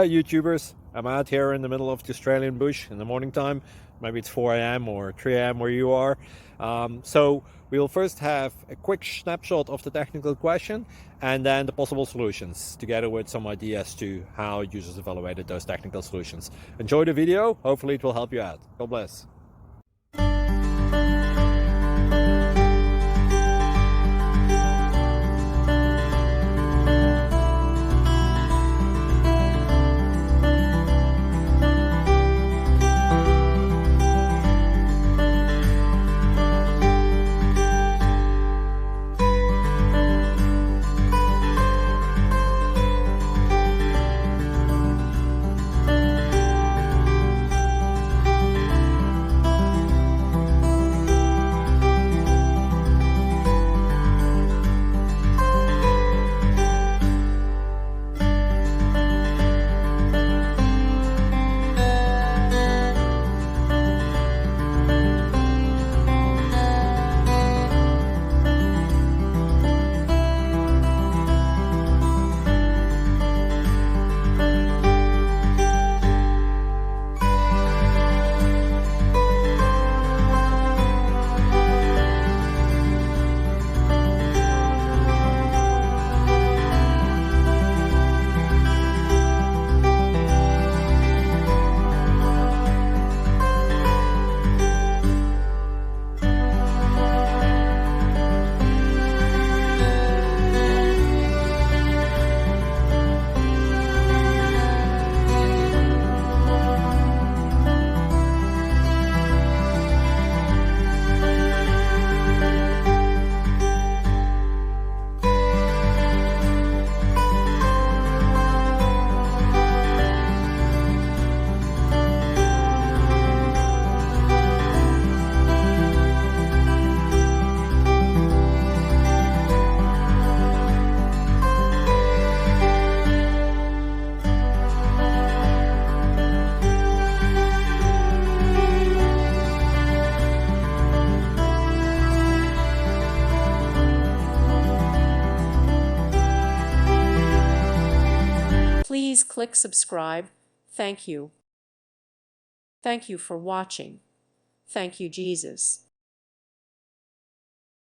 Hi YouTubers, I'm out here in the middle of the Australian bush in the morning time. Maybe it's 4 a.m. or 3 a.m. where you are. So we'll first have a quick snapshot of the technical question and then the possible solutions, together with some ideas to how users evaluated those technical solutions. Enjoy the video, hopefully it will help you out. God bless. Please click subscribe. Thank you. Thank you for watching. Thank you, Jesus.